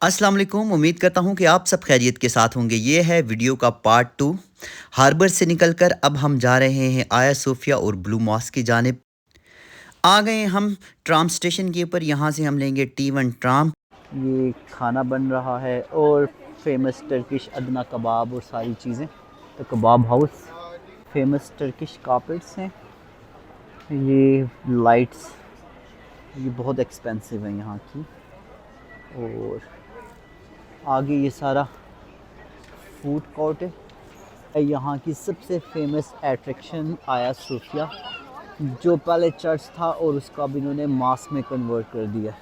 अस्सलाम वालेकुम। उम्मीद करता हूँ कि आप सब खैरियत के साथ होंगे। ये है वीडियो का पार्ट 2। हार्बर से निकलकर अब हम जा रहे हैं आया सोफिया और ब्लू मॉस्क की जानिब। आ गए हम ट्राम स्टेशन के ऊपर। यहाँ से हम लेंगे T1 ट्राम। ये खाना बन रहा है और फेमस टर्किश अदना कबाब और सारी चीज़ें। तो कबाब हाउस, फेमस टर्किश कार्पेट्स हैं। ये लाइट्स, ये बहुत एक्सपेंसिव है यहाँ की। और आगे ये सारा फूड कोर्ट है। यहाँ की सबसे फेमस अट्रैक्शन आया सोफिया, जो पहले चर्च था और उसका भी इन्होंने मॉस्क में कन्वर्ट कर दिया।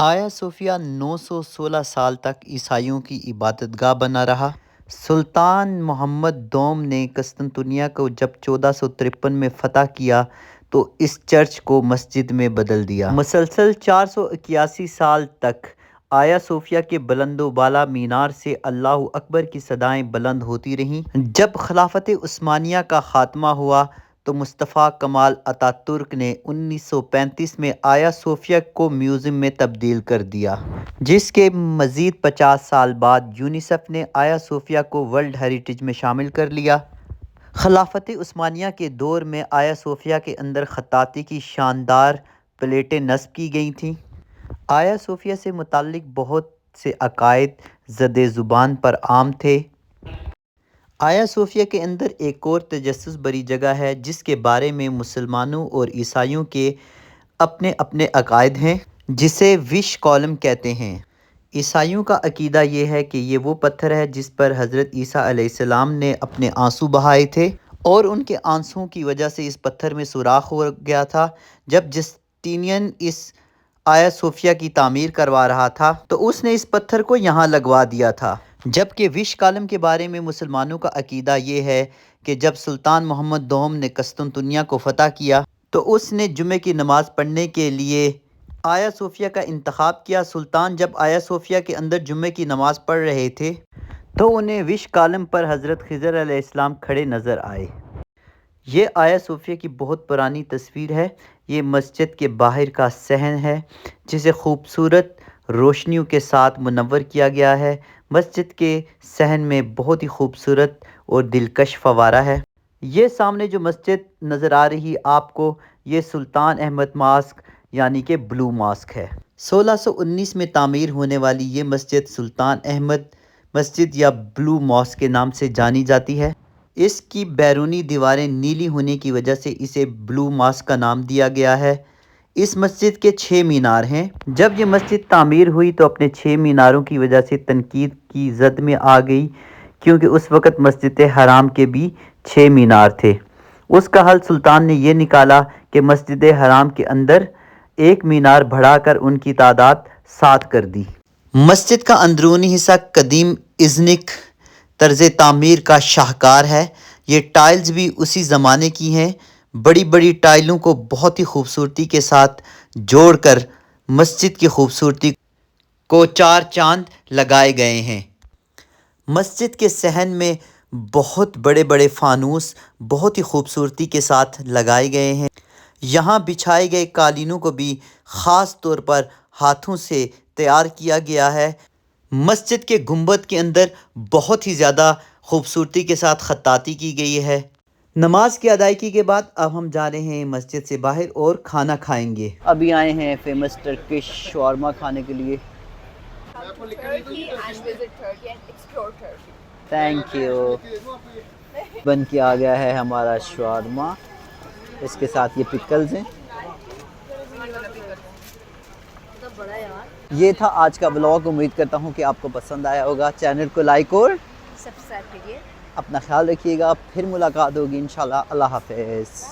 आया सोफिया 916 साल तक ईसाइयों की इबादतगाह बना रहा। सुल्तान मोहम्मद दोम ने कस्तुनतुनिया को जब 1453 में फ़तह किया तो इस चर्च को मस्जिद में बदल दिया। मुसलसल 481 साल तक आया सोफिया के बुलंदो बाला मीनार से अल्लाहु अकबर की सदाएं बुलंद होती रहीं। जब खिलाफत उस्मानिया का खात्मा हुआ तो मुस्तफ़ा कमाल अतातुर्क ने 1935 में आया सोफिया को म्यूज़ियम में तब्दील कर दिया, जिसके मज़ीद 50 साल बाद यूनिसेफ ने आया सोफिया को वर्ल्ड हेरिटेज में शामिल कर लिया। खिलाफत उस्मानिया के दौर में आया सोफिया के अंदर खत्ताती की शानदार प्लेटें नस्ब की गई थीं। आया सोफिया से मुताल्लिक बहुत से अकायद ज़द ज़ुबान पर आम थे। आया सोफिया के अंदर एक और तजस्सुस भरी जगह है जिसके बारे में मुसलमानों और ईसाइयों के अपने अपने अकायद हैं, जिसे विश कॉलम कहते हैं। ईसाइयों का अकीदा ये है कि ये वो पत्थर है जिस पर हज़रत ईसा अलैहिस्सलाम ने अपने आंसू बहाए थे और उनके आंसुओं की वजह से इस पत्थर में सुराख हो गया था। जब जस्टिनियन इस आया सोफिया की तामीर करवा रहा था तो उसने इस पत्थर को यहाँ लगवा दिया था। जबकि विश कॉलम के बारे में मुसलमानों का अकीदा ये है कि जब सुल्तान मोहम्मद दोम ने कस्तुनतुनिया को फ़तह किया तो उसने जुमे की नमाज़ पढ़ने के लिए आया सोफिया का इंतखाब किया। सुल्तान जब आया सोफिया के अंदर जुमे की नमाज़ पढ़ रहे थे तो उन्हें विश कॉलम पर हज़रत खिज़र अलैहिस्सलाम खड़े नज़र आए। ये आया सोफिया की बहुत पुरानी तस्वीर है। ये मस्जिद के बाहर का सहन है जिसे खूबसूरत रोशनियों के साथ मुनव्वर किया गया है। मस्जिद के सहन में बहुत ही खूबसूरत और दिलकश फवारा है। ये सामने जो मस्जिद नज़र आ रही आपको, ये सुल्तान अहमद मॉस्क यानी कि ब्लू मॉस्क है। 1619 में तामीर होने वाली ये मस्जिद सुल्तान अहमद मस्जिद या ब्लू मॉस्क के नाम से जानी जाती है। इसकी बैरूनी दीवारें नीली होने की वजह से इसे ब्लू मॉस्क का नाम दिया गया है। इस मस्जिद के 6 मीनार हैं। जब ये मस्जिद तामीर हुई तो अपने 6 मीनारों की वजह से तनकीद की जद में आ गई, क्योंकि उस वक़्त मस्जिद हराम के भी 6 मीनार थे। उसका हल सुल्तान ने यह निकाला कि मस्जिद हराम के अंदर एक मीनार बढ़ाकर उनकी तादाद 7 कर दी। मस्जिद का अंदरूनी हिस्सा कदीम इज़्निक तर्ज़ तामीर का शाहकार है। ये टाइल्स भी उसी ज़माने की हैं। बड़ी बड़ी टाइलों को बहुत ही खूबसूरती के साथ जोड़कर मस्जिद की खूबसूरती को 4 चांद लगाए गए हैं। मस्जिद के सहन में बहुत बड़े बड़े फानूस बहुत ही खूबसूरती के साथ लगाए गए हैं। यहाँ बिछाए गए कालीनों को भी ख़ास तौर पर हाथों से तैयार किया गया है। मस्जिद के गुंबद के अंदर बहुत ही ज़्यादा खूबसूरती के साथ खत्ताती की गई है। नमाज की अदायगी के बाद अब हम जा रहे हैं मस्जिद से बाहर और खाना खाएंगे। अभी आए हैं फेमस टर्किश शवारमा खाने के लिए। Thank you. बन के आ गया है हमारा शवारमा, इसके साथ ये पिकल्स हैं। ये था आज का व्लॉग। उम्मीद करता हूँ कि आपको पसंद आया होगा। चैनल को लाइक और सब्सक्राइब कीजिए। अपना ख्याल रखिएगा। फिर मुलाकात होगी इंशाल्लाह। अल्लाह हाफ़िज़।